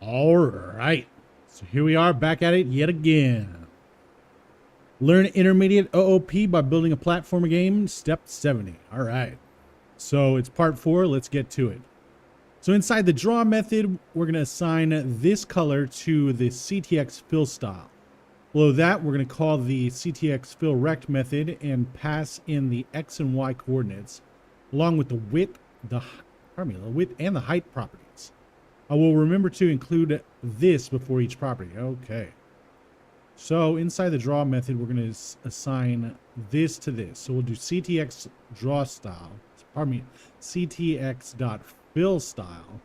All right. So here we are back at it yet again. Learn intermediate OOP by building a platformer game, step 70. All right. So it's part 4. Let's get to it. So inside the draw method, we're going to assign this color to the CTX fill style. Below that, we're going to call the CTX fill rect method and pass in the X and Y coordinates along with the width, the width and the height properties. I will remember to include this before each property. Okay. So inside the draw method, we're going to assign this to this. So we'll do CTX draw style, CTX dot fill style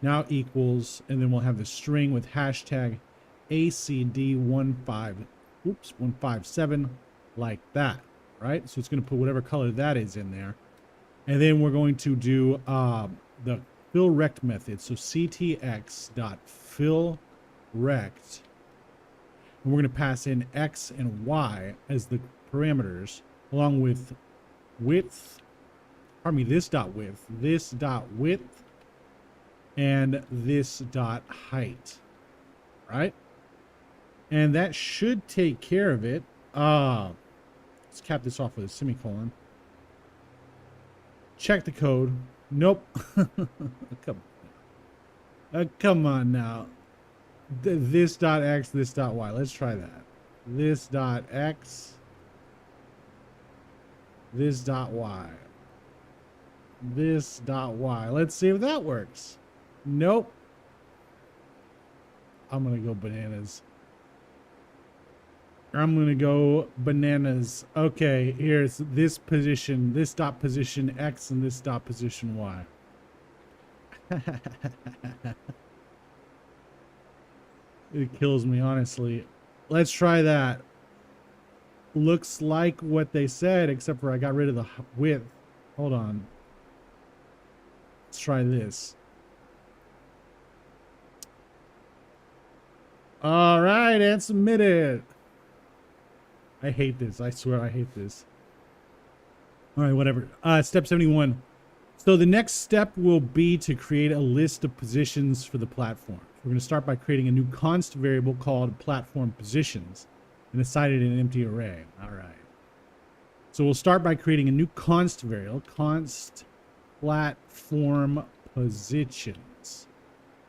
now equals, and then we'll have the string with hashtag ACD157 like that, right? So it's going to put whatever color that is in there. And then we're going to do the fill rect method. So CTX dot fill rect. And we're going to pass in X and Y as the parameters along with width, this dot width, and this dot height, right? And that should take care of it. Let's cap this off with a semicolon. Check the code. Nope. Come on now. This dot X, this dot Y. Let's try that. This dot X, this dot Y, this dot Y. Let's see if that works. Nope. I'm going to go bananas. Okay, here's this position, this dot position X and this dot position Y. It kills me, honestly. Let's try that. Looks like what they said, except for I got rid of the width. Hold on. Let's try this. All right, and submit it. I hate this. I swear I hate this. All right, whatever. Step 71. So the next step will be to create a list of positions for the platform. We're going to start by creating a new const variable called platform positions and assign it in an empty array. All right. So we'll start by creating a new const variable, const platform positions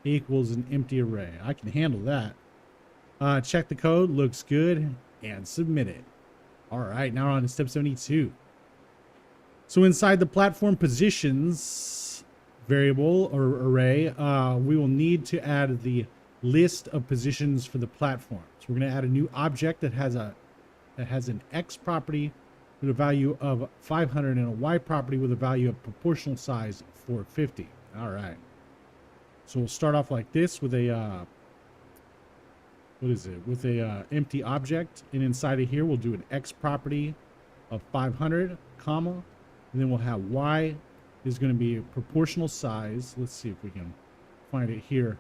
equals an empty array. I can handle that. Check the code, looks good, and submit it. All right, now we're on to step 72. So inside the platform positions variable or array, we will need to add the list of positions for the platform. So we're going to add a new object that has an X property with a value of 500 and a Y property with a value of proportional size 450. All right. So we'll start off like this with a with a empty object, and inside of here we'll do an X property of 500, comma, and then we'll have Y is going to be a proportional size. Let's see if we can find it here.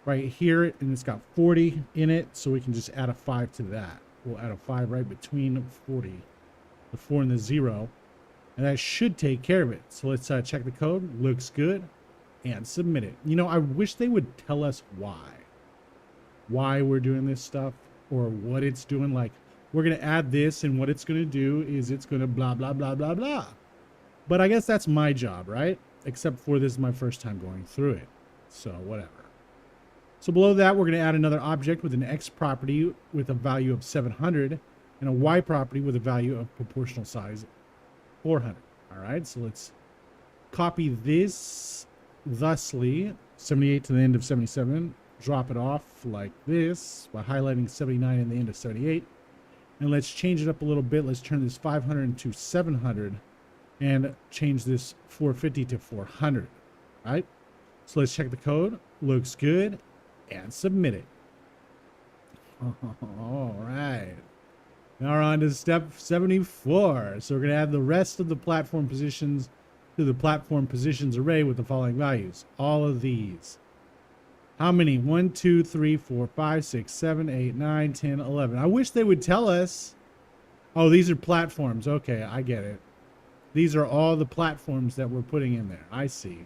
Right here, and it's got 40 in it, so we can just add a 5 to that. We'll add a 5 right between 40, the 4 and the 0, and that should take care of it. So let's check the code. Looks good, and submit it. You know, I wish they would tell us why we're doing this stuff or what it's doing. Like, we're going to add this, and what it's going to do is it's going to blah, blah, blah, blah, blah. But I guess that's my job, right? Except for this is my first time going through it. So whatever. So below that, we're going to add another object with an X property with a value of 700 and a Y property with a value of proportional size 400. All right, so let's copy this thusly, 78 to the end of 77. Drop it off like this by highlighting 79 in the end of 78. And let's change it up a little bit. Let's turn this 500 to 700 and change this 450 to 400. All right. So let's check the code. Looks good, and submit it. All right. Now we're on to step 74. So we're going to add the rest of the platform positions to the platform positions array with the following values. All of these. How many? 1, 2, 3, 4, 5, 6, 7, 8, 9, 10, 11. I wish they would tell us. Oh, these are platforms. Okay, I get it. These are all the platforms that we're putting in there. I see.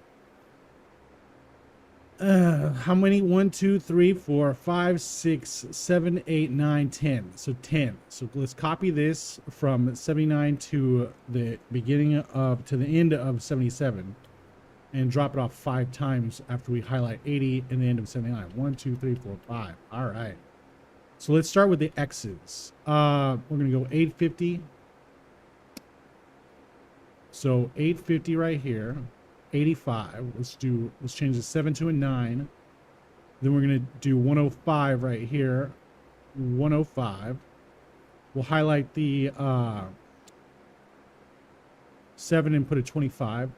How many? 1, 2, 3, 4, 5, 6, 7, 8, 9, 10. So 10. So let's copy this from 79 to the beginning of, to the end of 77 and drop it off 5 times after we highlight 80 and the end of 79. 1, 2, 3, 4, 5. All right. So let's start with the X's. We're going to go 850. So 850 right here. 85. Let's change the 7 to a 9. Then we're going to do 105 right here. 105. We'll highlight the 7 and put a 25.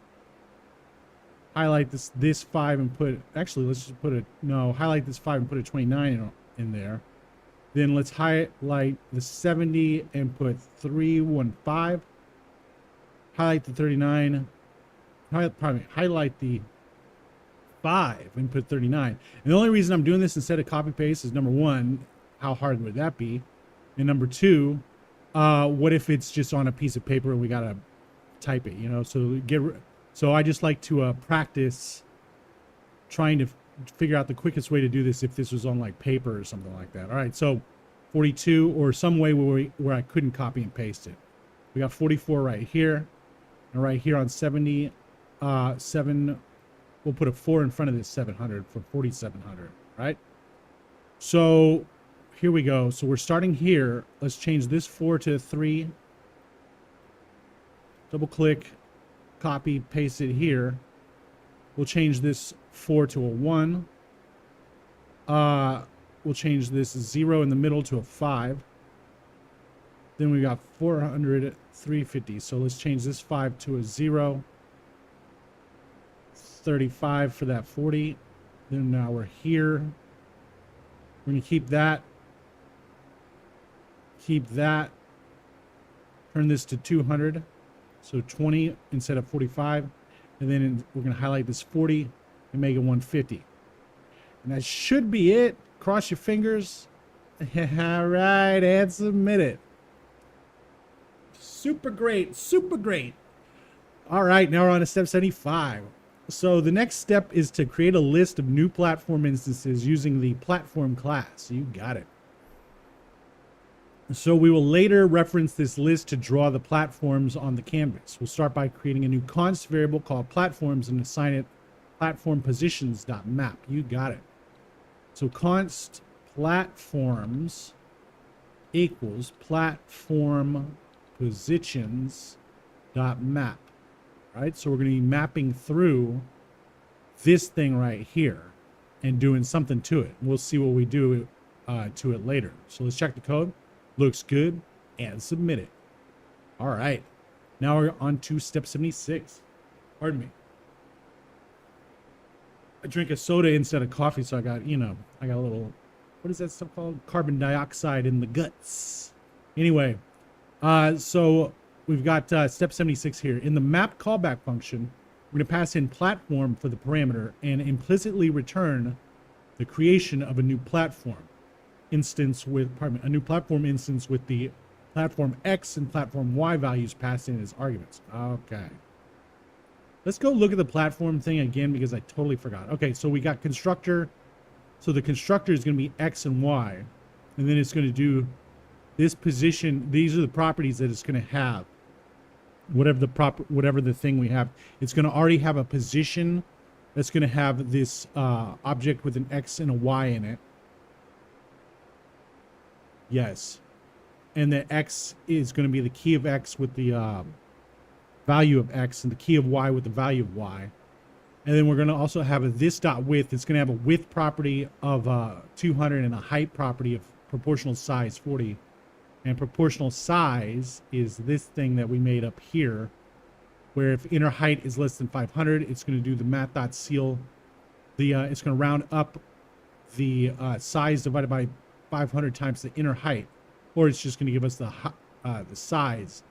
Highlight this 5 and put, actually, let's just put a, no, highlight this 5 and put a 29 in there. Then let's highlight the 70 and put 315. Highlight the 39. Highlight the 5 and put 39. And the only reason I'm doing this instead of copy paste is, number one, how hard would that be? And number two, what if it's just on a piece of paper and we gotta type it, you know? So I just like to practice trying to figure out the quickest way to do this if this was on like paper or something like that. All right, so 42 or some way where I couldn't copy and paste it. We got 44 right here, and right here on 70. 7, we'll put a 4 in front of this 700 for 4,700, right? So here we go. So we're starting here. Let's change this 4 to a 3. Double click, copy, paste it here. We'll change this 4 to a 1. We'll change this 0 in the middle to a 5. Then we got 400, 350. So let's change this 5 to a 0. 35 for that 40. Then now we're here. We're going to keep that. Keep that. Turn this to 200. So 20 instead of 45. And then we're going to highlight this 40 and make it 150. And that should be it. Cross your fingers. All right, and submit it. Super great. Super great. All right, now we're on to step 75. So the next step is to create a list of new platform instances using the platform class. You got it. So we will later reference this list to draw the platforms on the canvas. We'll start by creating a new const variable called platforms and assign it platform positions.map. You got it. So const platforms equals platform positions.map. Right, so we're going to be mapping through this thing right here and doing something to it. We'll see what we do to it later. So let's check the code. Looks good, and submit it. All right, now we're on to step 76. Pardon me. I drink a soda instead of coffee, so I got, you know, I got a little, what is that stuff called? Carbon dioxide in the guts. Anyway, so we've got step 76 here. In the map callback function, we're going to pass in platform for the parameter and implicitly return the creation of a new platform instance with, a new platform instance with the platform X and platform Y values passed in as arguments. Okay. Let's go look at the platform thing again because I totally forgot. Okay, so we got constructor. So the constructor is going to be X and Y, and then it's going to do this position. These are the properties that it's going to have. Whatever the thing we have, it's going to already have a position that's going to have this object with an X and a Y in it. Yes. And the X is going to be the key of X with the value of X and the key of Y with the value of Y. And then we're going to also have a this dot width. It's going to have a width property of 200 and a height property of proportional size 40. And proportional size is this thing that we made up here, where if inner height is less than 500, it's going to do the math.ceil. It's going to round up the size divided by 500 times the inner height, or it's just going to give us the size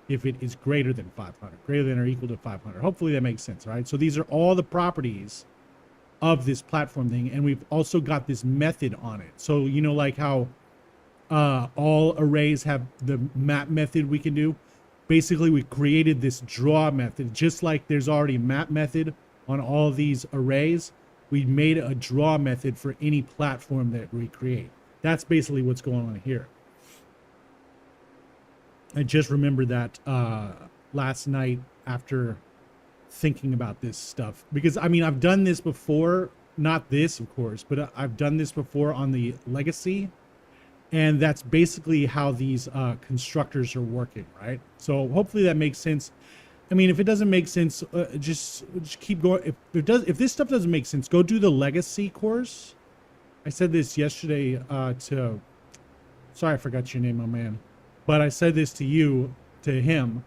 if it is greater than 500, greater than or equal to 500. Hopefully that makes sense, right? So these are all the properties of this platform thing, and we've also got this method on it. So, you know, like how all arrays have the map method we can do. Basically, we created this draw method, just like there's already a map method on all of these arrays. we made a draw method for any platform that we create. That's basically what's going on here. I just remembered that last night after thinking about this stuff, because I mean, I've done this before, not this of course, but I've done this before on the legacy, and that's basically how these constructors are working, right? So hopefully that makes sense. I mean, if it doesn't make sense, just keep going. If this stuff doesn't make sense, go do the legacy course. I said this yesterday sorry, I forgot your name, my man, but I said this to him,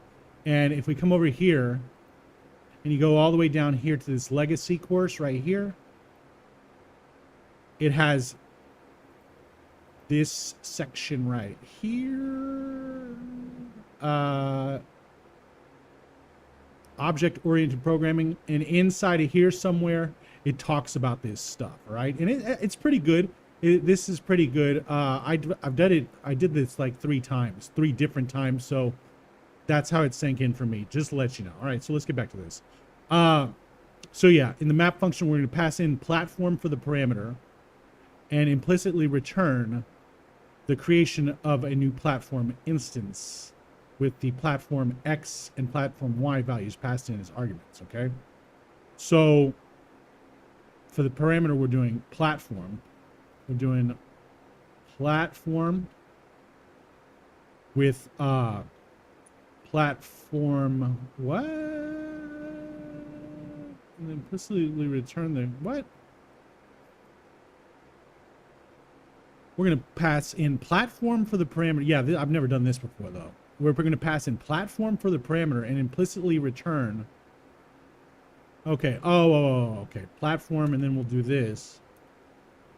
and if we come over here and you go all the way down here to this legacy course right here, it has this section right here, object-oriented programming, and inside of here somewhere it talks about this stuff, right? And it's pretty good. This is pretty good. I've done it. I did this like 3 different times, so that's how it sank in for me, just to let you know. All right, so let's get back to this. So yeah, in the map function, we're going to pass in platform for the parameter and implicitly return the creation of a new platform instance with the platform X and platform Y values passed in as arguments, okay? So for the parameter, we're doing platform. We're doing platform with platform what? And implicitly return the what? We're going to pass in platform for the parameter. Yeah, I've never done this before, though. We're going to pass in platform for the parameter and implicitly return. Okay. Okay. Platform, and then we'll do this.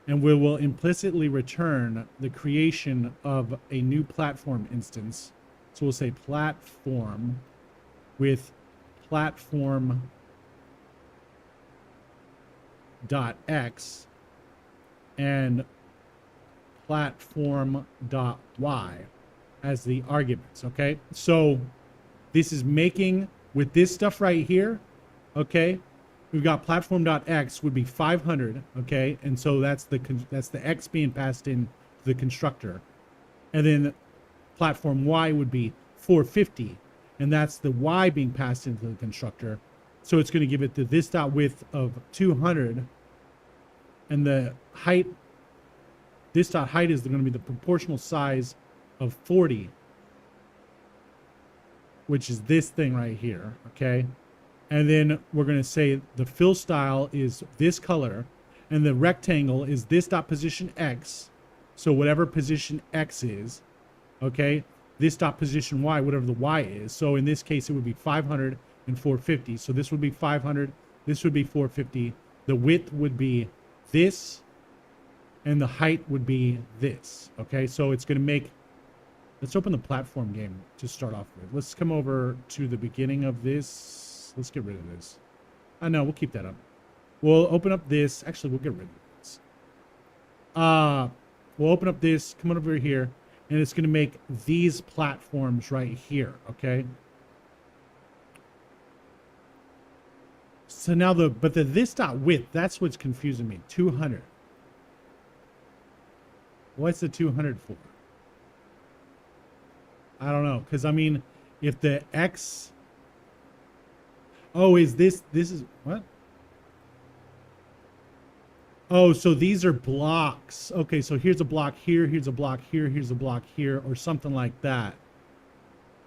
And we will implicitly return the creation of a new platform instance. So we'll say platform with platform dot X and platform dot Y as the arguments. Okay, so this is making with this stuff right here. Okay, we've got platform dot X would be 500. Okay, and so that's the X being passed in to the constructor, and then platform Y would be 450, and that's the Y being passed into the constructor. So it's going to give it the this dot width of 200, and the height, this dot height is going to be the proportional size of 40, which is this thing right here. Okay, and then we're going to say the fill style is this color, and the rectangle is this dot position X. So whatever position X is, okay, this dot position Y, whatever the Y is. So in this case, it would be 500 and 450. So this would be 500. This would be 450. The width would be this, and the height would be this. Okay, so it's going to make, let's open the platform game to start off with. Let's come over to the beginning of this. Let's get rid of this. No, we'll keep that up. We'll open up this. Actually, we'll get rid of this. We'll open up this, come on over here, and it's going to make these platforms right here, okay? So now but the this dot width, that's what's confusing me. 200. What's the 200 for? I don't know, because I mean, if the X, oh, is this is what? Oh, so these are blocks. Okay, so here's a block here, here's a block here, here's a block here, or something like that.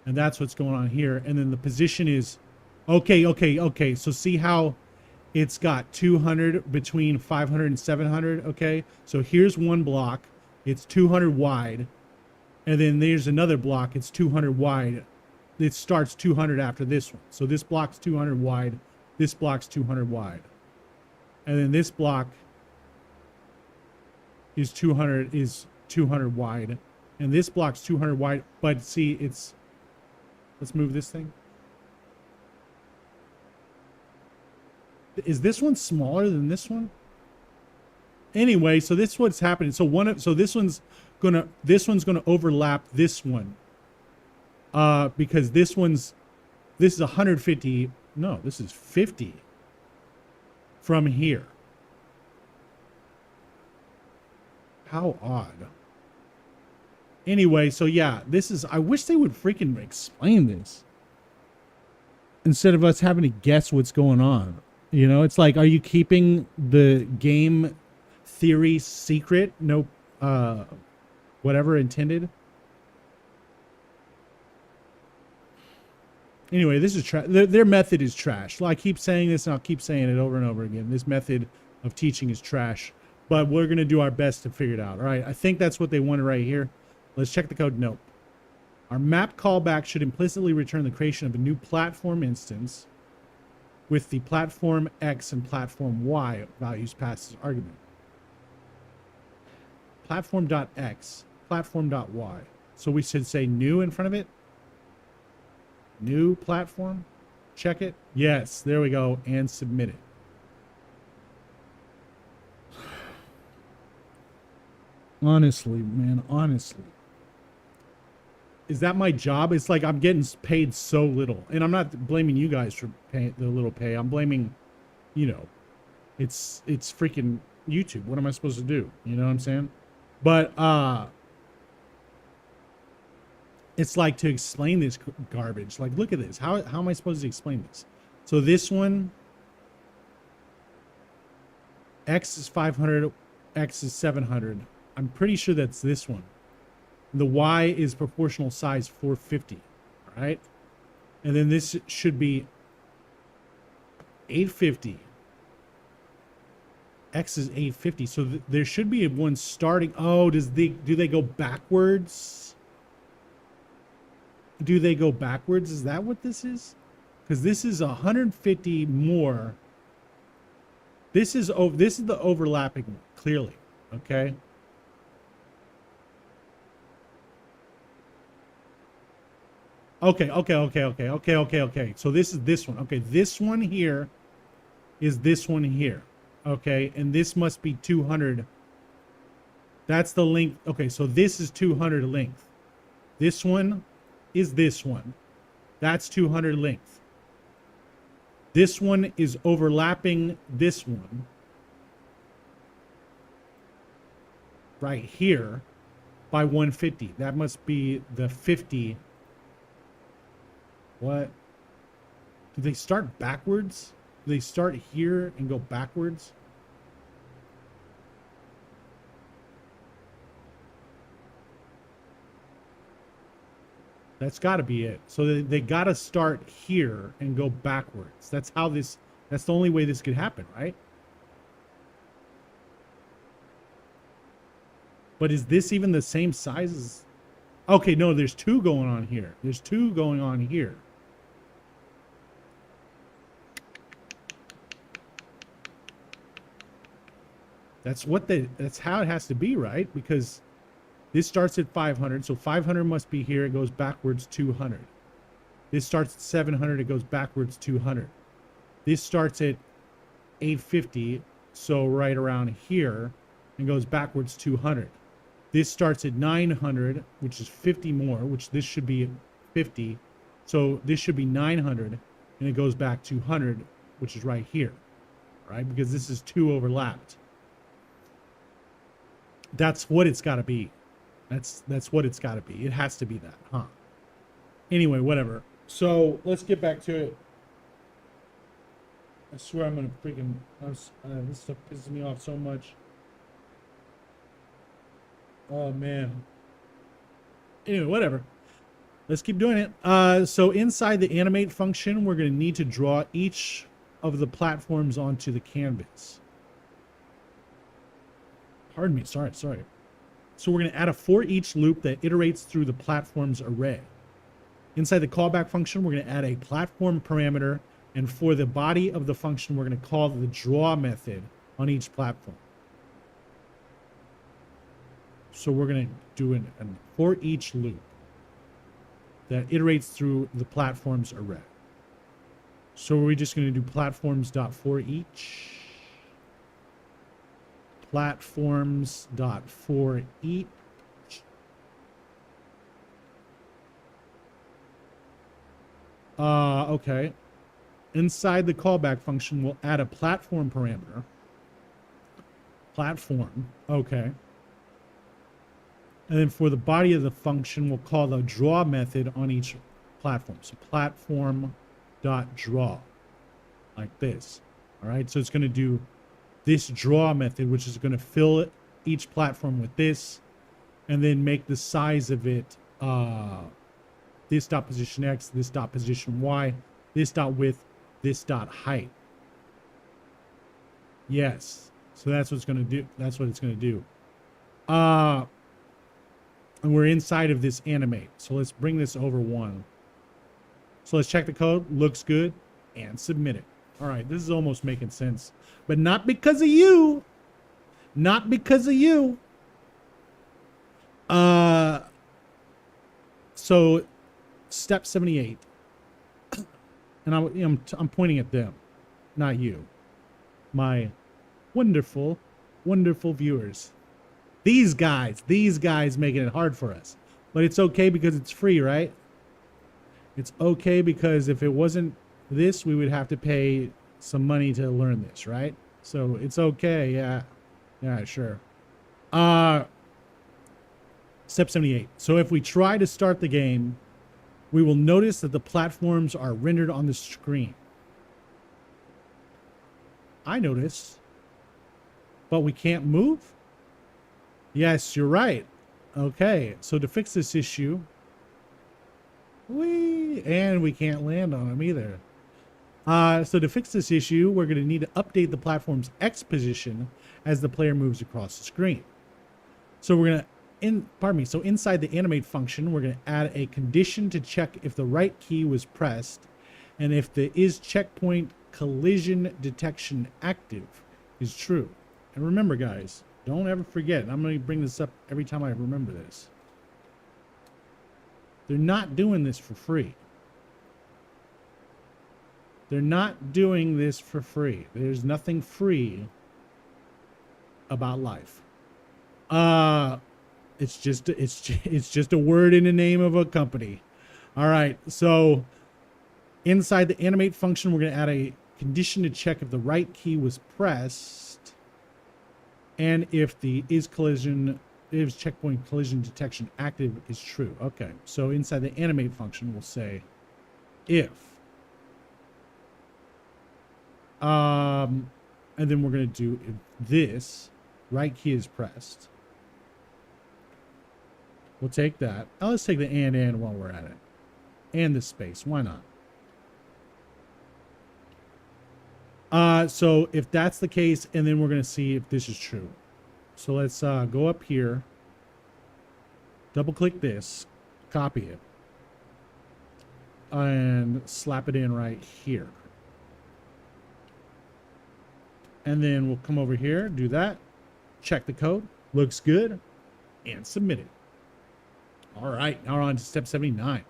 And that's what's going on here. And then the position is, okay. So see how it's got 200 between 500 and 700, okay? So here's one block, it's 200 wide. And then there's another block, it's 200 wide. It starts 200 after this one. So this block's 200 wide, this block's 200 wide. And then this block is 200 wide, and this block's 200 wide. But see, it's, let's move this thing. Is this one smaller than this one? Anyway, so this is what's happening. So this one's gonna overlap this one, because this is 150. No, this is 50 from here. How odd. Anyway, so yeah, this is, I wish they would freaking explain this instead of us having to guess what's going on. You know, it's like, are you keeping the game theory secret? No, whatever intended. Anyway, this is their method is trash. Well, I keep saying this and I'll keep saying it over and over again. This method of teaching is trash, but we're going to do our best to figure it out. All right. I think that's what they wanted right here. Let's check the code. Nope. Our map callback should implicitly return the creation of a new platform instance with the platform X and platform Y values passed as argument. Platform.x, platform.y. So we should say new in front of it. New platform. Check it. Yes, there we go. And submit it. Honestly, man, honestly. Is that my job? It's like I'm getting paid so little. And I'm not blaming you guys for pay, the little pay. I'm blaming, you know, it's freaking YouTube. What am I supposed to do? You know what I'm saying? But it's like to explain this garbage. Like, look at this. How am I supposed to explain this? So this one, X is 500, X is 700. I'm pretty sure that's this one. The Y is proportional size 450, right? And then this should be 850. X is 850. So there should be one starting. Oh, do they go backwards? Do they go backwards? Is that what this is? Because this is 150 more. This is the overlapping one, clearly. Okay. Okay. So this is this one. Okay, this one here is this one here. Okay, and this must be 200. That's the length. Okay, so this is 200 length. This one is this one. That's 200 length. This one is overlapping this one right here by 150. That must be the 50. What? Do they start backwards? Do they start here and go backwards? That's got to be it. So they got to start here and go backwards. That's how this, that's the only way this could happen, right? But is this even the same size as... Okay, no, there's two going on here. There's two going on here. That's how it has to be, right? Because this starts at 500, so 500 must be here. It goes backwards 200. This starts at 700. It goes backwards 200. This starts at 850, so right around here, and goes backwards 200. This starts at 900, which is 50 more, which this should be 50. So this should be 900, and it goes back 200, which is right here, right? Because this is two overlapped. That's what it's got to be. That's what it's got to be. It has to be that, huh? Anyway, whatever. So let's get back to it. I swear I'm gonna freaking. This stuff pisses me off so much. Oh man. Anyway, whatever. Let's keep doing it. So inside the animate function, we're gonna need to draw each of the platforms onto the canvas. Pardon me. Sorry. So we're going to add a for each loop that iterates through the platform's array. Inside the callback function, we're going to add a platform parameter, and for the body of the function, we're going to call the draw method on each platform. So we're going to do an for each loop that iterates through the platform's array. So we're just going to do platforms.forEach. Platforms.forEach. Okay. Inside the callback function, we'll add a platform parameter. Platform. Okay. And then for the body of the function, we'll call the draw method on each platform. So platform.draw, like this. All right, so it's going to do this draw method, which is going to fill each platform with this, and then make the size of it this dot position X, this dot position Y, this dot width, this dot height. Yes, so that's what it's going to do. That's what it's going to do. And we're inside of this animate. So let's bring this over one. So let's check the code. Looks good. And submit it. All right, this is almost making sense. But not because of you. Not because of you. So step 78. And I'm pointing at them, not you. My wonderful, wonderful viewers. These guys making it hard for us. But it's okay because it's free, right? It's okay because if it wasn't this, we would have to pay some money to learn this, right? So it's okay, yeah. Yeah, sure. Step 78. So if we try to start the game, we will notice that the platforms are rendered on the screen. I notice. But we can't move? Yes, you're right. Okay, so to fix this issue, and we can't land on them either. So to fix this issue, we're going to need to update the platform's X position as the player moves across the screen. So we're going to, so inside the animate function, we're going to add a condition to check if the right key was pressed and if the is checkpoint collision detection active is true. And remember, guys, don't ever forget, and I'm going to bring this up every time I remember this. They're not doing this for free. They're not doing this for free. There's nothing free about life. It's just a word in the name of a company. All right. So inside the animate function, we're going to add a condition to check if the right key was pressed and if the is checkpoint collision detection active is true. Okay. So inside the animate function, we'll say if. And then we're going to do if this right key is pressed. We'll take that. Now let's take the and while we're at it. And the space. Why not? So if that's the case, and then we're going to see if this is true. So let's go up here. Double click this. Copy it. And slap it in right here. And then we'll come over here, do that. Check the code. Looks good. And submit it. All right, now we're on to step 79.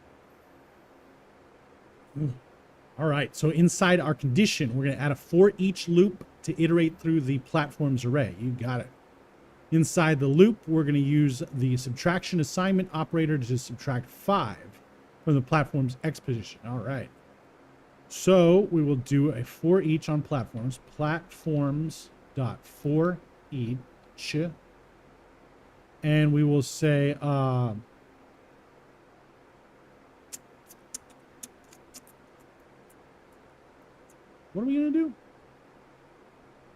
All right, so inside our condition, we're going to add a for each loop to iterate through the platform's array. You got it. Inside the loop, we're going to use the subtraction assignment operator to subtract 5 from the platform's X position. All right. So we will do a for each on platforms. Platforms.for each. And we will say... what are we going to do?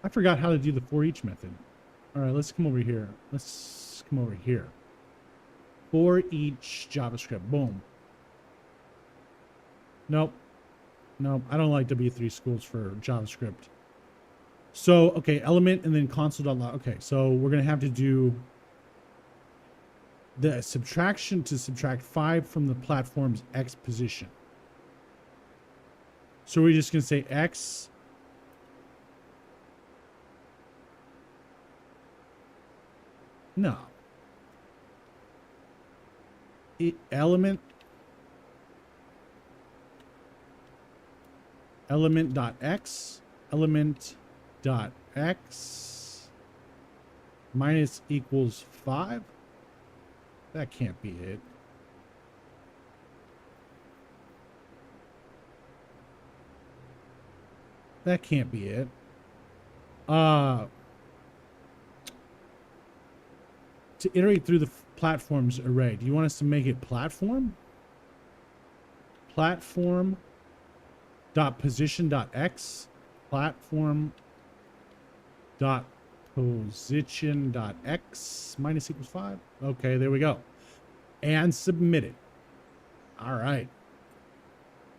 I forgot how to do the for each method. All right, let's come over here. Let's come over here. For each JavaScript. Boom. Nope. Nope. I don't like W3 schools for JavaScript. So, okay, element and then console.log. Okay, so we're going to have to do the subtraction to subtract 5 from the platform's X position. So we're just going to say X. No. Element.x. Element.x minus equals 5. That can't be it. That can't be it. To iterate through the platforms array. Do you want us to make it platform? Platform dot position dot x, platform dot position dot x minus equals 5. Okay, there we go. And submit it. All right.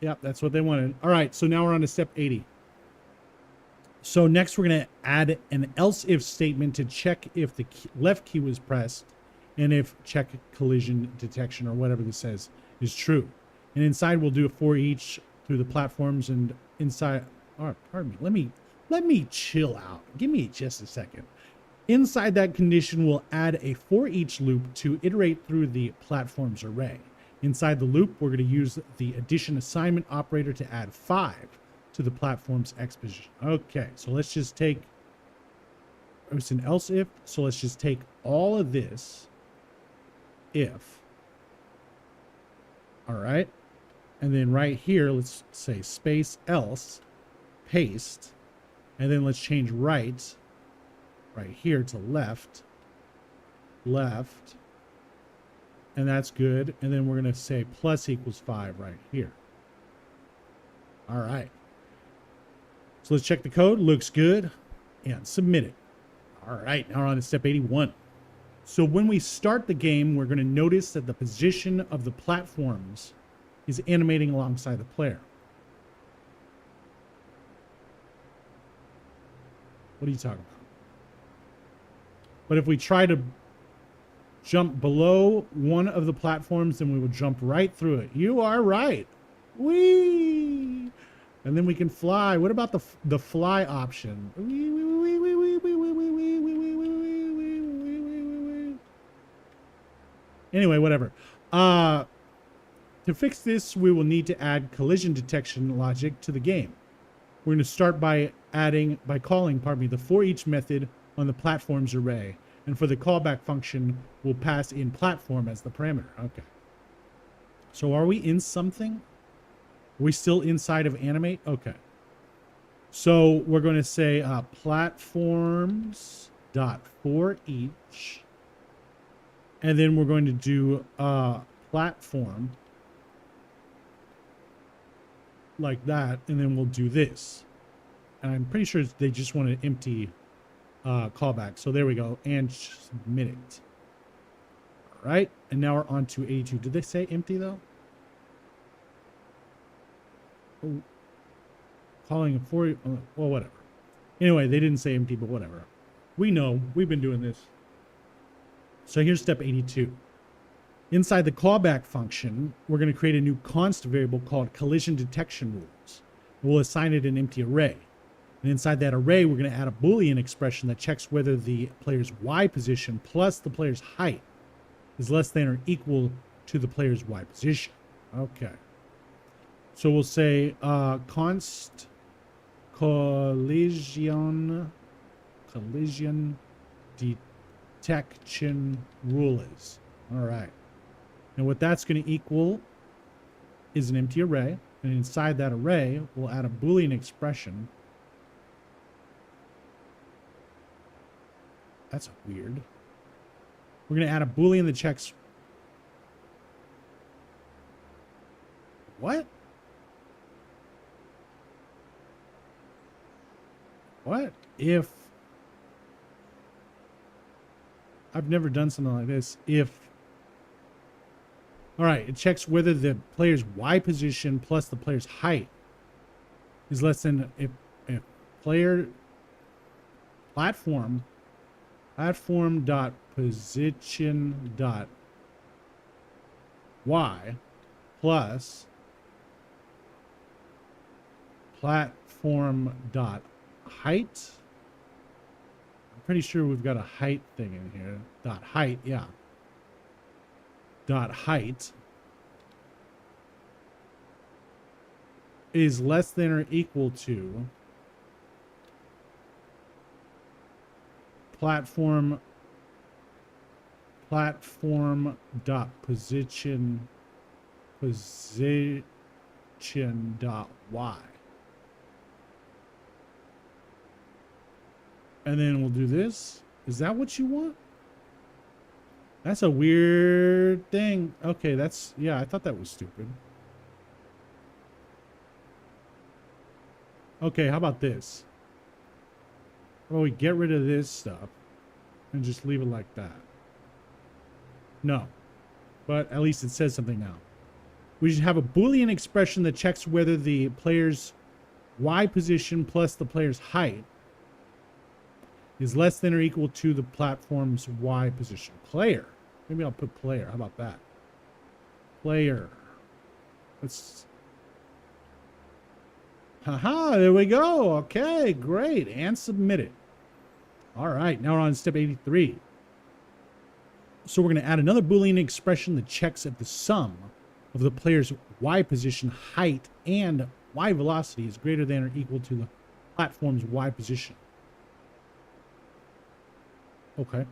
Yep, that's what they wanted. All right, so now we're on to step 80. So next we're going to add an else if statement to check if the left key was pressed and if check collision detection or whatever this says is true. And inside we'll do a for each through the platforms, and inside, oh, pardon me, let me chill out. Give me just a second. Inside that condition, we'll add a for each loop to iterate through the platforms array. Inside the loop, we're going to use the addition assignment operator to add 5 to the platform's x position. Okay, so let's just take, it's an else if, so let's just take all of this if. All right, and then right here, let's say space else, paste, and then let's change right here to left, and that's good. And then we're going to say plus equals 5 right here. All right. So let's check the code. Looks good. And submit it. All right. Now we're on to step 81. So when we start the game, we're going to notice that the position of the platforms is animating alongside the player. What are you talking about? But if we try to jump below one of the platforms, then we will jump right through it. You are right. Whee! And then we can fly. What about the fly option? Anyway, whatever. To fix this, we will need to add collision detection logic to the game. We're going to start by calling the for each method on the platforms array. And for the callback function, we'll pass in platform as the parameter. Okay. So are we in something? Are we still inside of animate? Okay. So we're going to say platforms dot for each. And then we're going to do platform like that. And then we'll do this. And I'm pretty sure they just want an empty callback. So there we go. And submit it. All right. And now we're on to 82. Did they say empty though? Oh, calling a for, well, whatever. Anyway, they didn't say empty, but whatever. We know. We've been doing this. So here's step 82. Inside the callback function, we're going to create a new const variable called collision detection rules. We'll assign it an empty array. And inside that array, we're going to add a Boolean expression that checks whether the player's Y position plus the player's height is less than or equal to the player's Y position. Okay. So we'll say const collision detection rulers. All right. And what that's going to equal is an empty array. And inside that array, we'll add a Boolean expression. That's weird. We're going to add a Boolean that checks. What? What if, I've never done something like this. If, all right, it checks whether the player's Y position plus the player's height is less than if player platform dot position dot Y plus platform dot height. I'm pretty sure we've got a height thing in here. Dot height, yeah. Dot height is less than or equal to platform dot position dot Y. And then we'll do this. Is that what you want? That's a weird thing. Okay, that's, yeah, I thought that was stupid. Okay, how about this? Well, we get rid of this stuff and just leave it like that. No, but at least it says something now. We should have a Boolean expression that checks whether the player's Y position plus the player's height is less than or equal to the platform's Y position. Player. Maybe I'll put player. How about that? Player. Let's. Haha, there we go. Okay, great. And submit it. All right, now we're on step 83. So we're going to add another Boolean expression that checks if the sum of the player's Y position, height, and Y velocity is greater than or equal to the platform's Y position. Okay.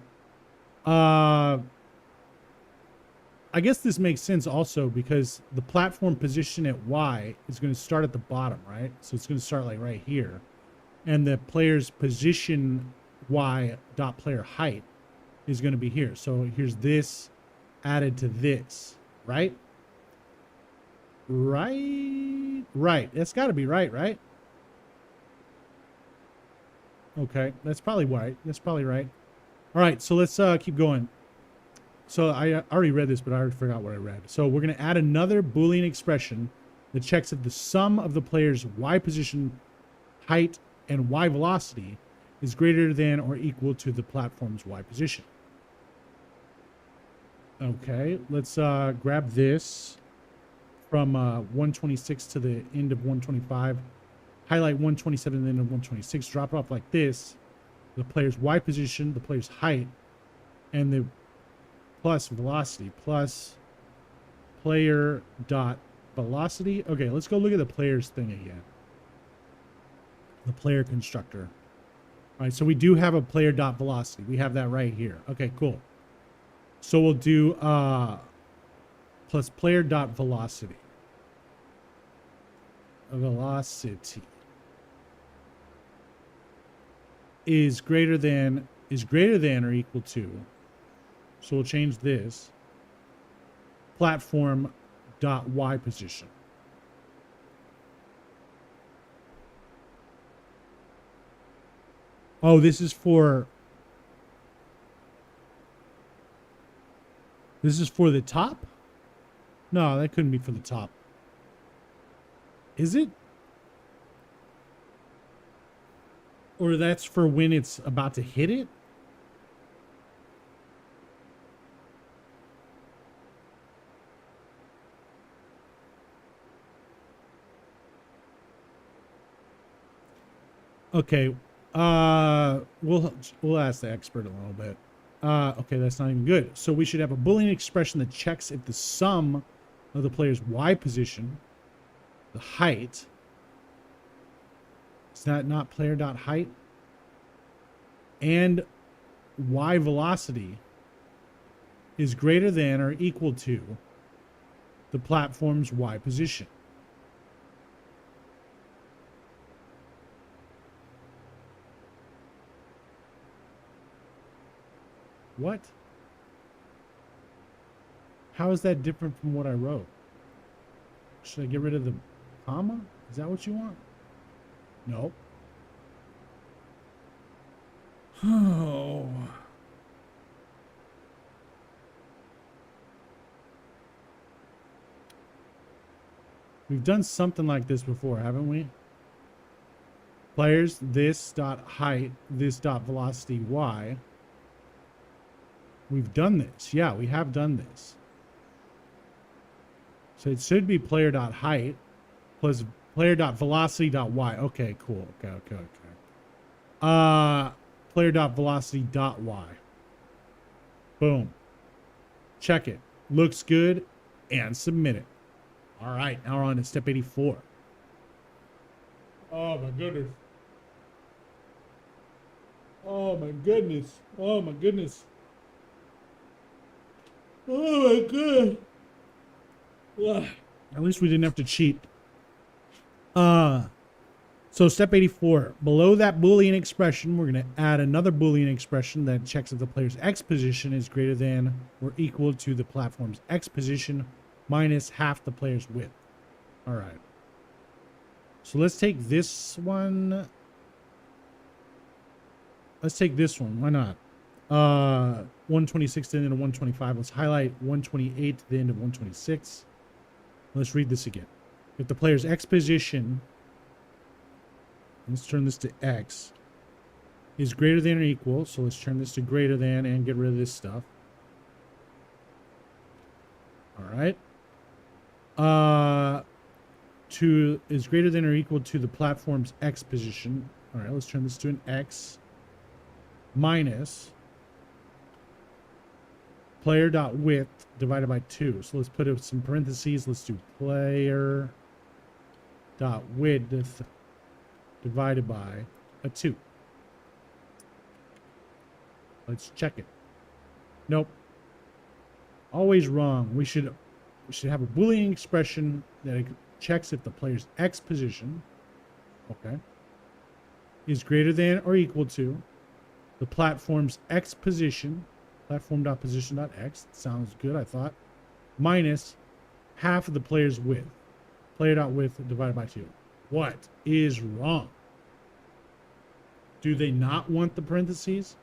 I guess this makes sense also because the platform position at Y is going to start at the bottom, right? So it's going to start like right here. And the player's position Y dot player height is going to be here. So here's this added to this, right? Right. That's got to be right? Okay, that's probably right. That's probably right. All right, so let's keep going. So I already read this, but I already forgot what I read. So we're going to add another Boolean expression that checks if the sum of the player's Y position, height, and Y velocity is greater than or equal to the platform's Y position. Okay, let's grab this from 126 to the end of 125. Highlight 127 and the end of 126. Drop it off like this. The player's Y position, the player's height, and the plus velocity plus player dot velocity. Okay, let's go look at the player's thing again. The player constructor. All right, so we do have a player dot velocity. We have that right here. Okay, cool. So we'll do plus player dot velocity. Velocity is greater than or equal to. So we'll change this. Platform dot Y position. Oh, this is for the top? No, that couldn't be for the top. Is it? Or that's for when it's about to hit it? Okay. We'll ask the expert a little bit. Okay, that's not even good. So we should have a Boolean expression that checks if the sum of the player's Y position, the height, is that not player dot height, and Y velocity is greater than or equal to the platform's Y position. What? How is that different from what I wrote? Should I get rid of the comma? Is that what you want? No. Oh. We've done something like this before, haven't we? Players, this dot height, this dot velocity Y. We've done this. Yeah, we have done this. So it should be player dot height plus player dot velocity dot Y. Okay, cool. Okay. Player dot velocity dot Y. Boom. Check it. Looks good. And submit it. All right, now we're on to step 84. Oh my goodness. Oh my goodness. Oh my goodness. Oh my god. Ugh. At least we didn't have to cheat. So step 84, below that Boolean expression, we're going to add another Boolean expression that checks if the player's X position is greater than or equal to the platform's X position minus half the player's width. All right. So let's take this one. Let's take this one. Why not? 126 to the end of 125. Let's highlight 128 to the end of 126. Let's read this again. If the player's X position, let's turn this to X, is greater than or equal. So let's turn this to greater than and get rid of this stuff. All right. Is greater than or equal to the platform's X position. All right, let's turn this to an X minus player.width divided by 2. So let's put it some parentheses. Let's do player.width divided by a 2. Let's check it. Nope. Always wrong. We should have a Boolean expression that checks if the player's X position, okay, is greater than or equal to the platform's X position, platform.position.x, sounds good, I thought, minus half of the player's width, player.width divided by 2. What is wrong? Do they not want the parentheses?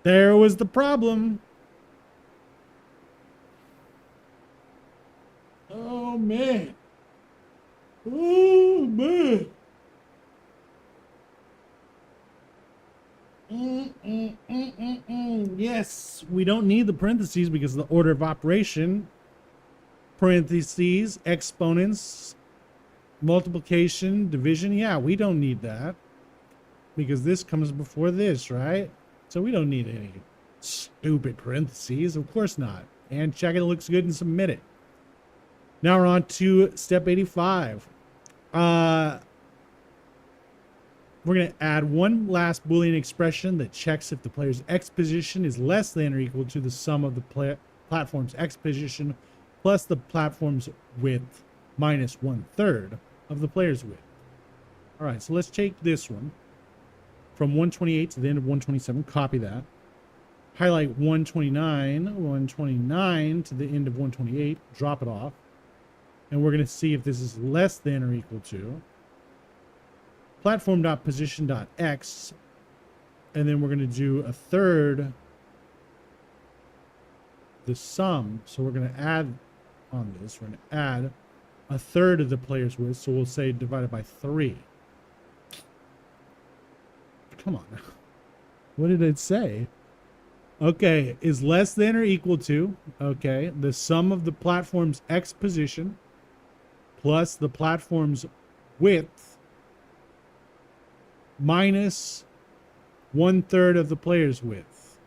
There was the problem. Oh, man. Oh, man. Yes, we don't need the parentheses because of the order of operation. Parentheses, exponents, multiplication, division. Yeah, we don't need that because this comes before this, right? So we don't need any stupid parentheses. Of course not. And check it looks good and submit it. Now we're on to step 85. We're going to add one last Boolean expression that checks if the player's X position is less than or equal to the sum of the platform's X position plus the platform's width minus 1/3 of the player's width. All right, so let's take this one from 128 to the end of 127. Copy that. Highlight 129 to the end of 128. Drop it off. And we're going to see if this is less than or equal to platform.position.x, and then we're going to do 1/3 the sum. So we're going to add on this. We're going to add 1/3 of the player's width. So we'll say divided by 3. Come on. What did it say? Okay, is less than or equal to, okay, the sum of the platform's X position plus the platform's width minus 1/3 of the player's width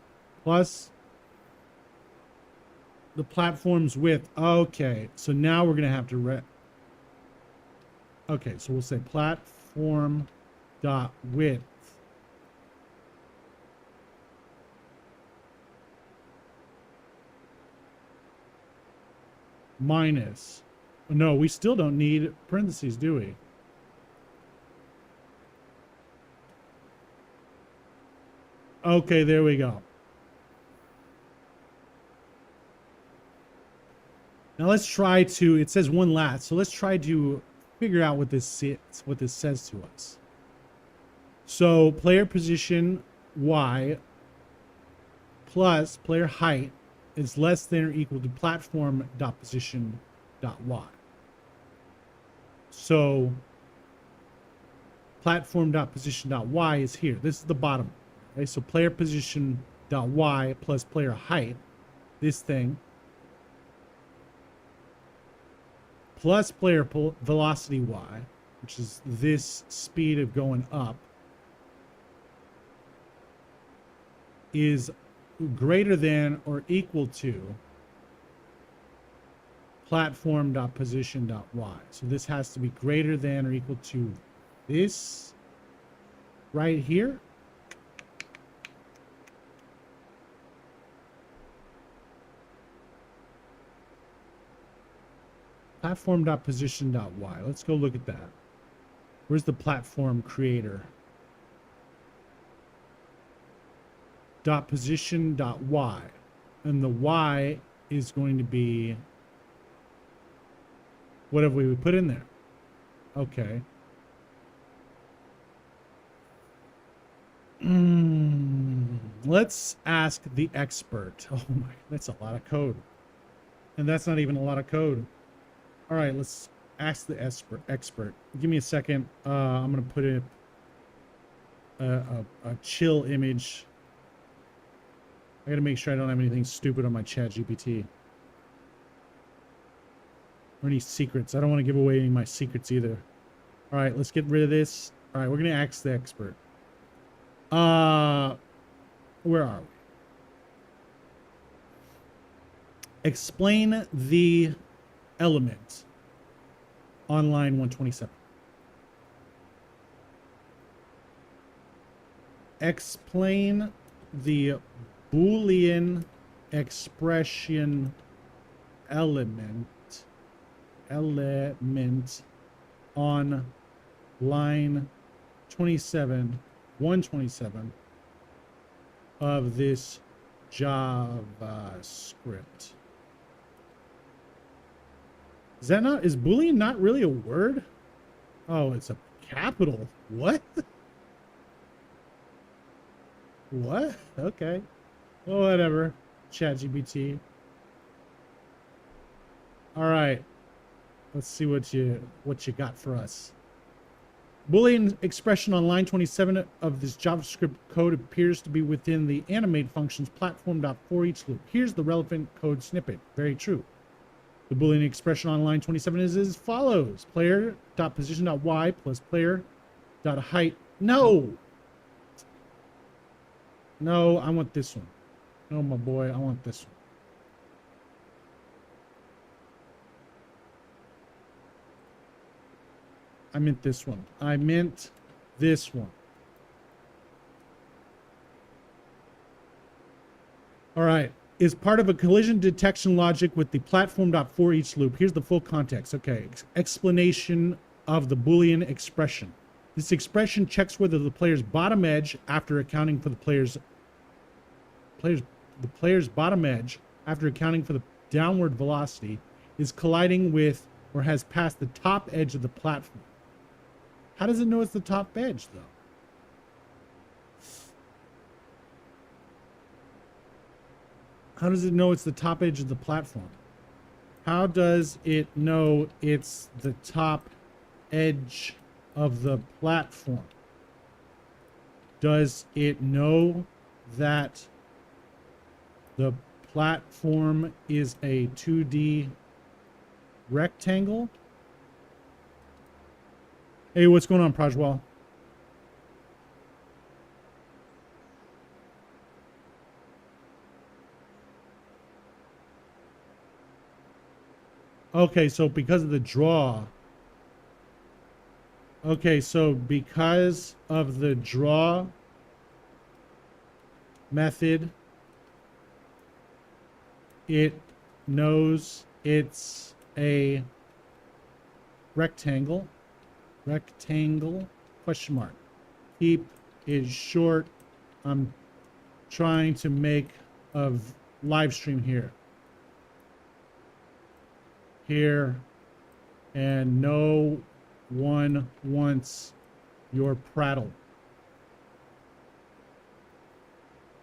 plus the platform's width. Okay, so now we're going to have to okay, so we'll say platform dot width minus, no, we still don't need parentheses, do we? Okay, there we go. Now let's try to, it says one last, so let's try to figure out what this says to us. So player position Y plus player height is less than or equal to platform.position.y. So platform.position.y is here. This is the bottom. Okay, so player position.y plus player height, this thing, plus player velocity y, which is this speed of going up, is greater than or equal to platform.position.y. So this has to be greater than or equal to this right here. Platform.position.y. Let's go look at that. Where's the platform creator? .position.y. And the y is going to be whatever we would put in there. Okay. Let's ask the expert. Oh my, that's a lot of code. And that's not even a lot of code. All right, let's ask the expert. Give me a second. I'm going to put in a chill image. I got to make sure I don't have anything stupid on my chat GPT. Or any secrets. I don't want to give away any of my secrets either. All right, let's get rid of this. All right, we're going to ask the expert. Where are we? Explain the element on line 127. Explain the Boolean expression element on line 127 of this JavaScript. Is Boolean not really a word? Oh, it's a capital. What? What? Okay. Well, whatever. ChatGPT. All right. Let's see what you got for us. Boolean expression on line 27 of this JavaScript code appears to be within the animate function's platform.forEach loop. Here's the relevant code snippet. Very true. The Boolean expression on line 27 is as follows. Player.position.y plus player.height. No! No, I want this one. No, my boy, I want this one. I meant this one. I meant this one. All right. Is part of a collision detection logic with the platform.forEach loop. Here's the full context. Okay. Explanation of the Boolean expression. This expression checks whether the player's bottom edge, after accounting for the player's bottom edge, after accounting for the downward velocity, is colliding with or has passed the top edge of the platform. How does it know it's the top edge, though? How does it know it's the top edge of the platform? How does it know it's the top edge of the platform? Does it know that the platform is a 2D rectangle? Hey, what's going on, Prajwal? Okay, so because of the draw. Okay, so because of the draw method, it knows it's a rectangle. Rectangle, question mark. Keep is short. I'm trying to make a live stream here. And no one wants your prattle.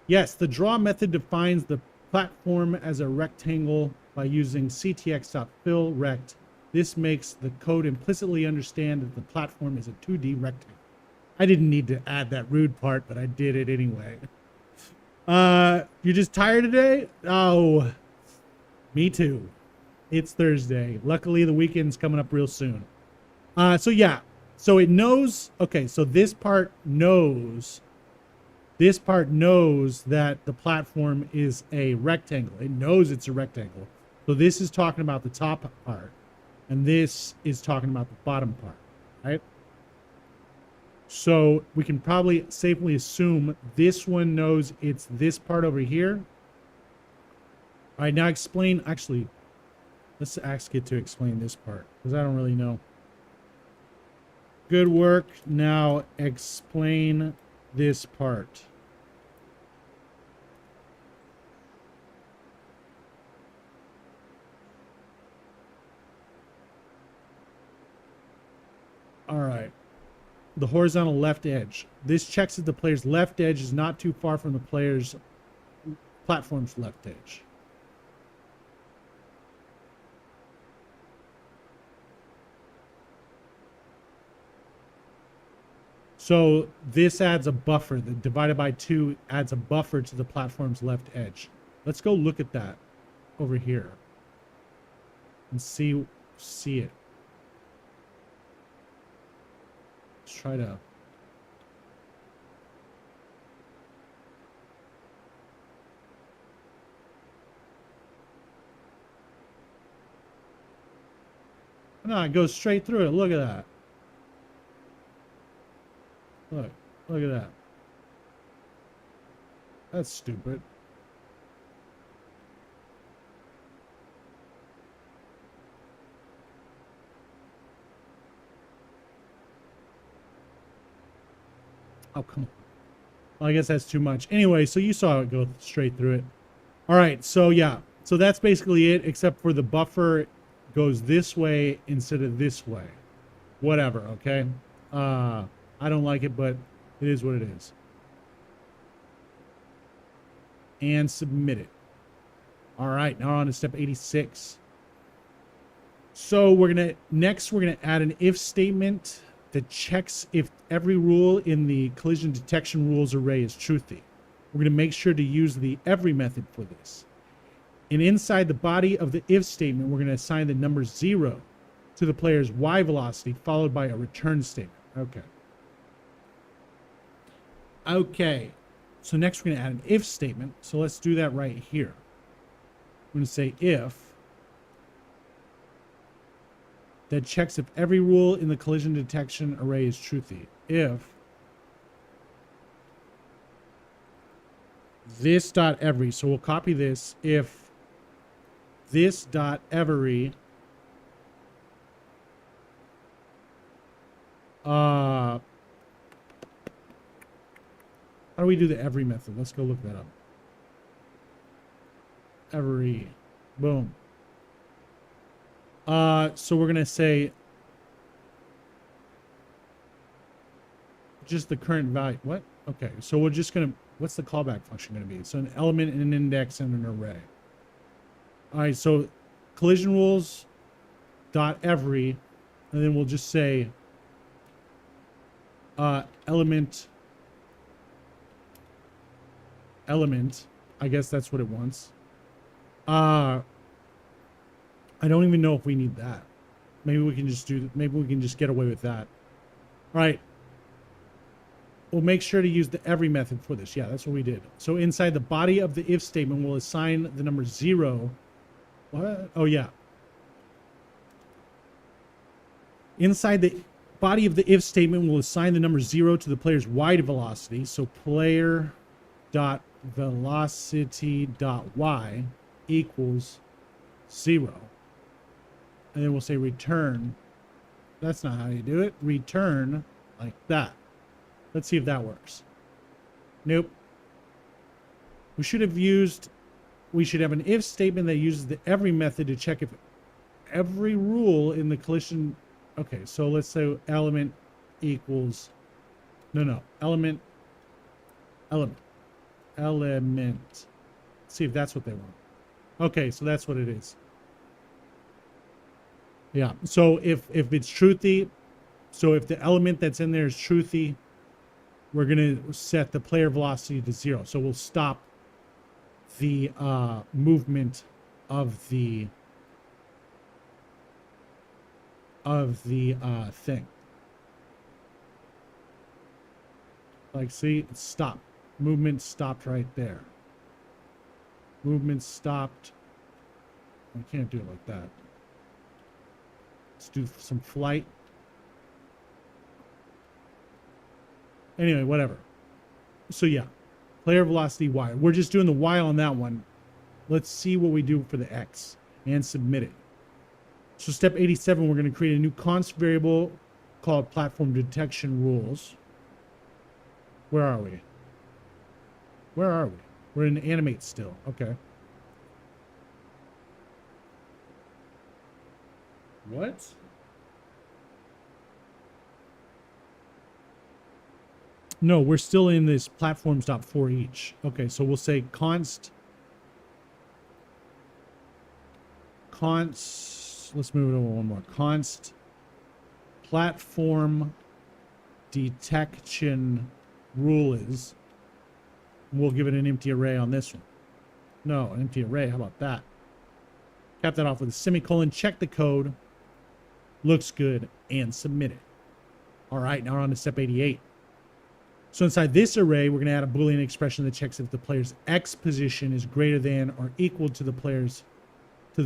Yes, the draw method defines the platform as a rectangle by using ctx.fillRect. This makes the code implicitly understand that the platform is a 2D rectangle. I didn't need to add that rude part, but I did it anyway. You're just tired today? Oh, me too. It's Thursday. Luckily, the weekend's coming up real soon. So yeah, so it knows. Okay, so this part knows that the platform is a rectangle. It knows it's a rectangle. So this is talking about the top part, and this is talking about the bottom part, right? So we can probably safely assume this one knows it's this part over here. All right, now explain, actually, Let's ask it to explain this part, because I don't really know. Good work. Now explain this part. All right. The horizontal left edge. This checks if the player's left edge is not too far from the player's platform's left edge. So this adds a buffer. The divided by 2 adds a buffer to the platform's left edge. Let's go look at that over here and see it. Let's try to. No, it goes straight through it. Look at that. Look at that. That's stupid. Oh, come on. Well, I guess that's too much. Anyway, so you saw it go straight through it. All right, so yeah. So that's basically it, except for the buffer goes this way instead of this way. Whatever, okay? I don't like it, but it is what it is. And submit it. All right, now on to step 86. So we're gonna add an if statement that checks if every rule in the collision detection rules array is truthy. We're going to make sure to use the every method for this. And inside the body of the if statement, we're going to assign the number 0 to the player's y velocity, followed by a return statement. Okay. So next we're going to add an if statement. So let's do that right here. I'm going to say if that checks if every rule in the collision detection array is truthy. If this dot every, so we'll copy this. If this dot every how do we do the every method? Let's go look that up. Every, boom. So we're gonna say just the current value. What? Okay, so we're just gonna, what's the callback function gonna be? So an element, an index, and an array. All right, so collision rules dot every, and then we'll just say element. I guess that's what it wants. I don't even know if we need that. Maybe we can just get away with that. All right. We'll make sure to use the every method for this. Yeah, that's what we did. So inside the body of the if statement, we'll assign the number 0. What? Oh, yeah. Inside the body of the if statement, we'll assign the number 0 to the player's y velocity. So player dot velocity dot y equals 0. And then we'll say return. That's not how you do it. Return like that. Let's see if that works. Nope. We should have an if statement that uses the every method to check if every rule in the collision. Okay, so let's say element equals, element. Let's see if that's what they want. Okay, so that's what it is. Yeah, so if it's truthy, so if the element that's in there is truthy, we're going to set the player velocity to 0. So we'll stop the movement of the thing. Like, see, it stopped. Movement stopped right there. Movement stopped. I can't do it like that. Let's do some flight. Anyway, whatever. So yeah, player velocity y. We're just doing the y on that one. Let's see what we do for the x and submit it. So step 87, we're going to create a new const variable called platform detection rules. Where are we? Where are we? We're in animate still. Okay. What? No, we're still in this platforms.forEach. Okay, so we'll say const, let's move it over one more. Const platform detection rule is, we'll give it an empty array on this one. No, an empty array. How about that? Cap that off with a semicolon, check the code, looks good, and submit it. All right, now we're on to step 88. So inside this array, we're going to add a Boolean expression that checks if the player's X position is greater than or equal to the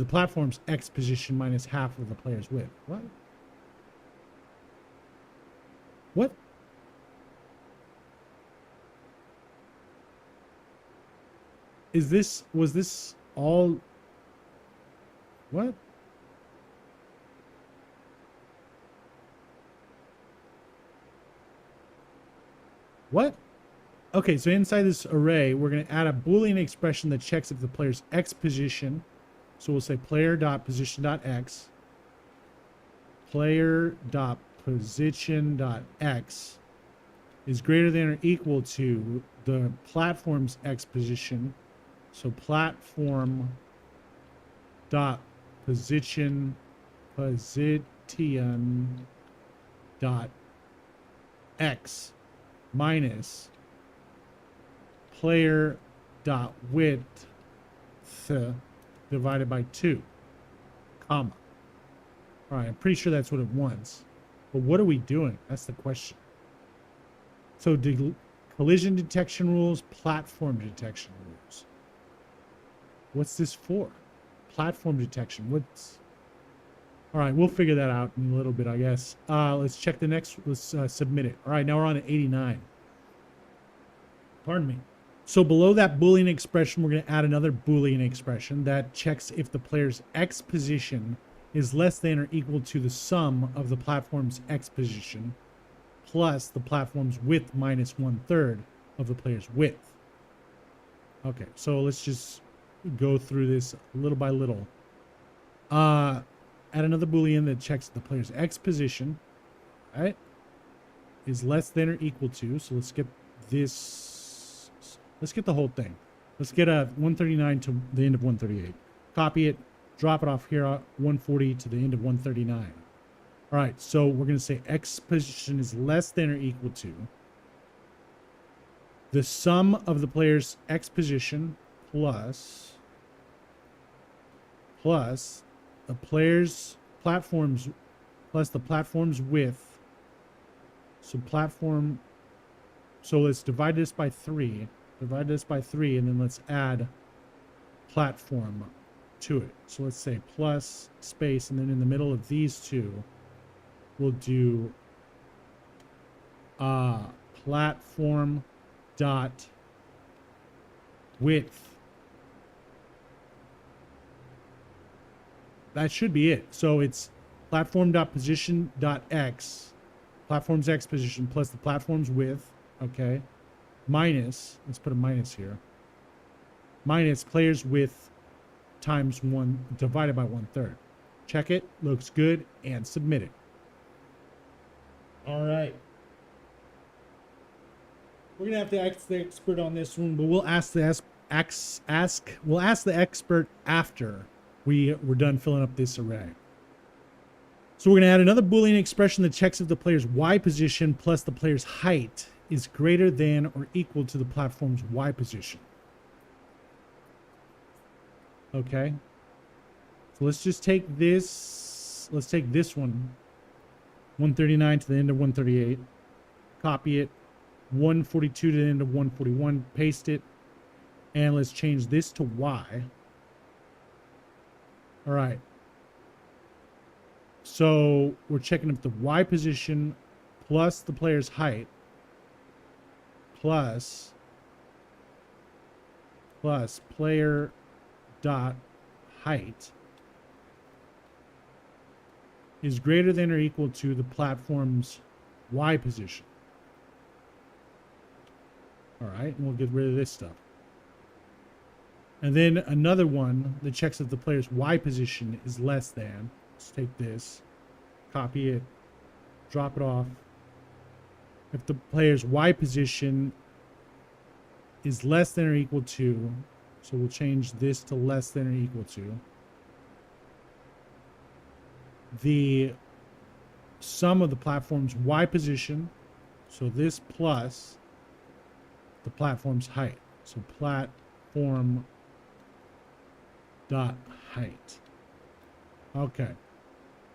platform's X position minus half of the player's width. What? What? Was this all? What? What? Okay, so inside this array, we're going to add a Boolean expression that checks if the player's X position. So we'll say player.position.x, player.position.x is greater than or equal to the platform's X position. So platform.position.x minus player.width divided by 2, comma. All right, I'm pretty sure that's what it wants. But what are we doing? That's the question. So collision detection rules, platform detection rules. What's this for? Platform detection. What's... All right, we'll figure that out in a little bit, I guess. Let's check the next. Let's submit it. All right, now we're on to 89. Pardon me. So below that Boolean expression, we're going to add another Boolean expression that checks if the player's X position is less than or equal to the sum of the platform's X position plus the platform's width minus 1/3 of the player's width. Okay, so let's just go through this little by little. Add another Boolean that checks the player's X position, right, is less than or equal to. So let's get this. Let's get the whole thing. Let's get a 139 to the end of 138. Copy it, drop it off here, 140 to the end of 139. All right, so we're going to say X position is less than or equal to the sum of the player's X position plus the player's platforms plus the platform's width. So let's divide this by 3. Divide this by 3, and then let's add platform to it. So let's say plus space, and then in the middle of these two, we'll do platform dot width. That should be it. So it's platform.position.x, platform's X position plus the platform's width, okay, minus, let's put a minus here, minus player's width times 1 divided by 1/3. Check it, looks good, and submit it. All right. We're gonna have to ask the expert on this one, but we'll ask the expert after we're done filling up this array. So we're gonna add another Boolean expression that checks if the player's Y position plus the player's height is greater than or equal to the platform's Y position. Okay. So let's just take this. Let's take this one. 139 to the end of 138. Copy it. 142 to the end of 141. Paste it. And let's change this to Y. All right. So we're checking if the Y position plus the player's height plus player dot height is greater than or equal to the platform's Y position. All right, and we'll get rid of this stuff. And then another one that checks if the player's Y position is less than. Let's take this, copy it, drop it off. If the player's Y position is less than or equal to, so we'll change this to less than or equal to, the sum of the platform's Y position, so this plus the platform's height. So platform dot height. Okay.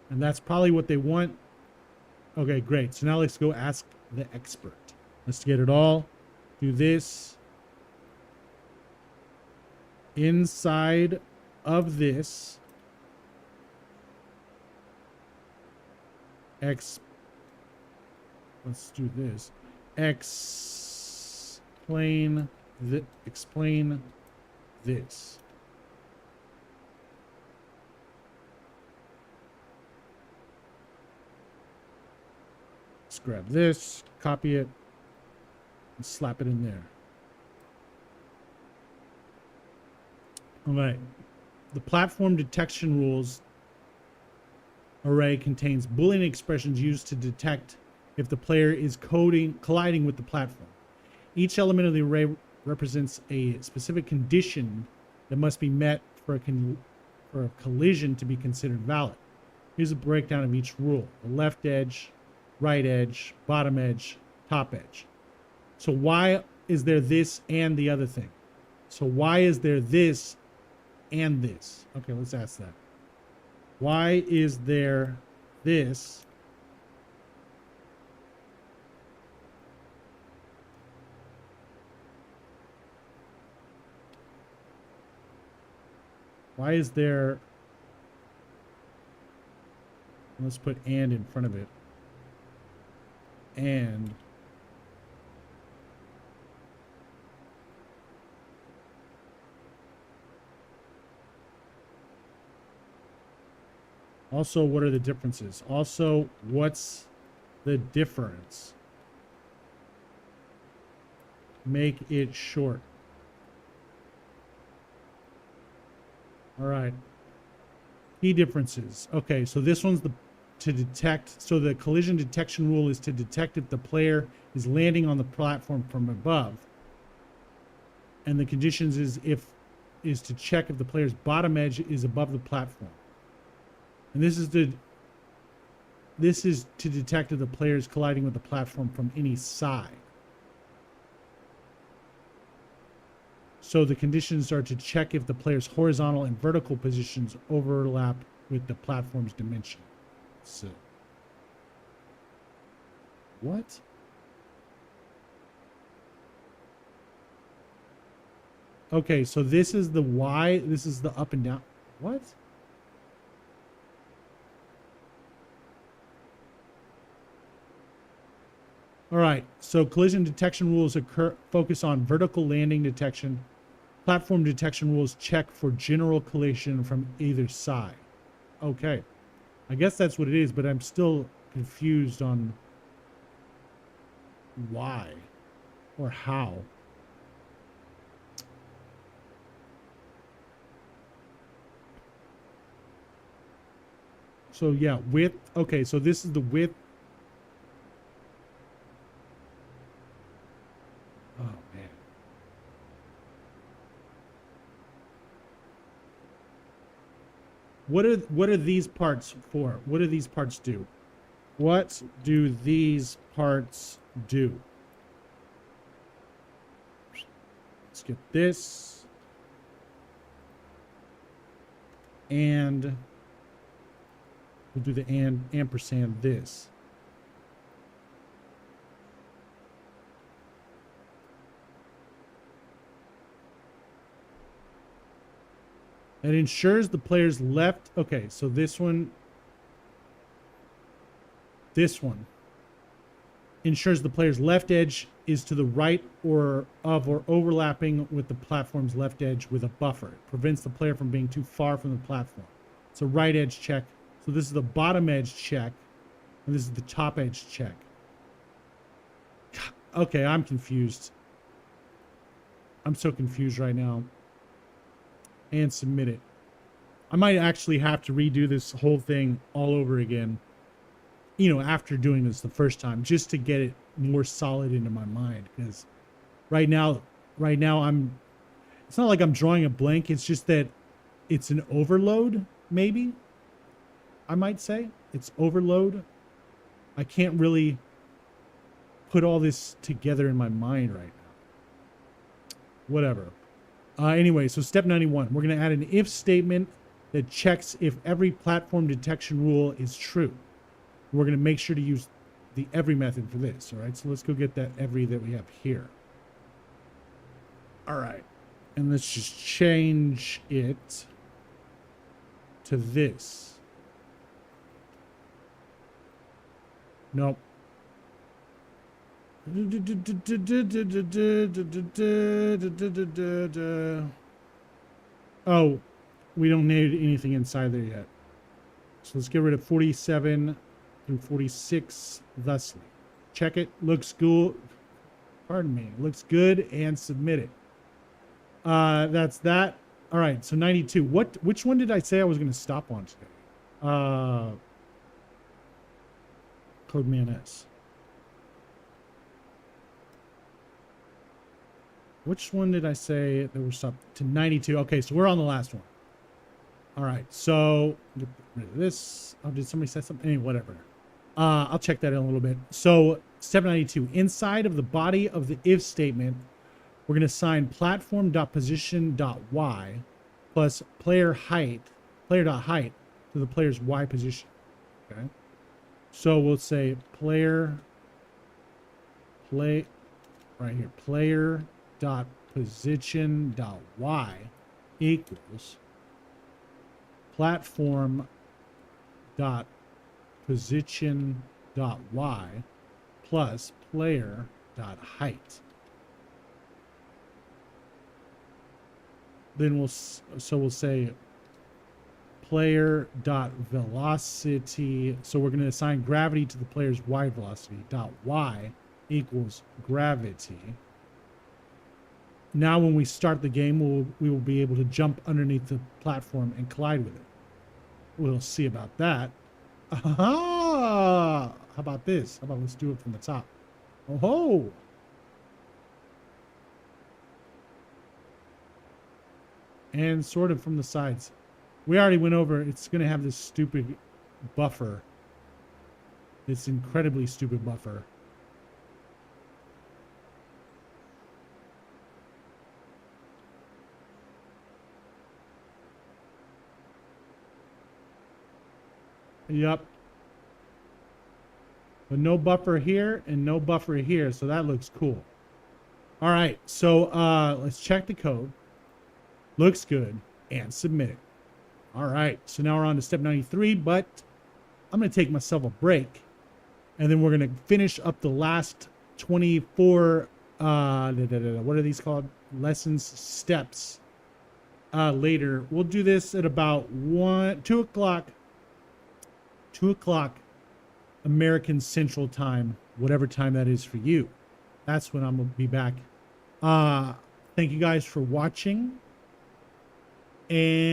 And that's probably what they want. Okay, great. So now let's go ask the expert. Let's get it all. Do this. Inside of this, let's do this. Explain this. Let's grab this, copy it, and slap it in there. All right. The platform detection rules array contains Boolean expressions used to detect if the player is colliding with the platform. Each element of the array represents a specific condition that must be met for a collision to be considered valid. Here's a breakdown of each rule: the left edge, right edge, bottom edge, top edge. So why is there this and the other thing? So why is there this and this? Okay, let's ask that. Why is there this why is there, let's put and in front of it, and also, what are the differences? Also, what's the difference? Make it short. All right. Key differences. Okay, so this one's to detect. So the collision detection rule is to detect if the player is landing on the platform from above. And the conditions is to check if the player's bottom edge is above the platform. And this is to detect if the player is colliding with the platform from any side. So the conditions are to check if the player's horizontal and vertical positions overlap with the platform's dimension. So, what? Okay, so this is the Y, this is the up and down. What? All right, so collision detection rules focus on vertical landing detection. Platform detection rules check for general collision from either side. Okay, I guess that's what it is, but I'm still confused on why or how. So yeah, width. Okay, so this is the width. Oh man. What are these parts for? What do these parts do? What do these parts do? Let's get this. And we'll do the ampersand this. It ensures the player's left. Okay, so this one ensures the player's left edge is to the right or overlapping with the platform's left edge with a buffer. It prevents the player from being too far from the platform. It's a right edge check. So this is the bottom edge check, and this is the top edge check. Okay, I'm confused. I'm so confused right now. And submit it. I might actually have to redo this whole thing all over again, you know, after doing this the first time, just to get it more solid into my mind. Because right now it's not like I'm drawing a blank. It's just that it's an overload, maybe. I might say it's overload. I can't really put all this together in my mind right now. Whatever. Anyway, so step 91, we're going to add an if statement that checks if every platform detection rule is true. We're going to make sure to use the every method for this. All right, so let's go get that every that we have here. All right, and let's just change it to this. Nope. Oh, we don't need anything inside there yet. So let's get rid of 47 through 46 thusly. Check it. Looks good. Pardon me. Looks good and submit it. That's that. All right. So 92. Which one did I say I was going to stop on today? Codeman S. Which one did I say that we're stopped to 92? Okay, so we're on the last one. All right, so get rid of this. Oh, did somebody say something? Anyway, whatever. I'll check that in a little bit. So step 92, inside of the body of the if statement, we're going to assign platform.position.y plus player.height to the player's y position. Okay, so we'll say player right here, player.position.y equals platform.position.y plus player.height. Then we'll say player.velocity. So we're going to assign gravity to the player's y velocity. Y equals gravity. Now when we start the game, we will be able to jump underneath the platform and collide with it. We'll see about that. Aha! How about this? How about let's do it from the top? Oh ho! And sort of from the sides. We already went over, it's going to have this stupid buffer. This incredibly stupid buffer. Yep. But no buffer here and no buffer here, so that looks cool. All right, so let's check the code. Looks good, and submit it. All right, so now we're on to step 93, but I'm going to take myself a break, and then we're going to finish up the last 24, what are these called? Lessons, steps later. We'll do this at about 2 o'clock American Central Time, whatever time that is for you. That's when I'm going to be back. Thank you guys for watching. And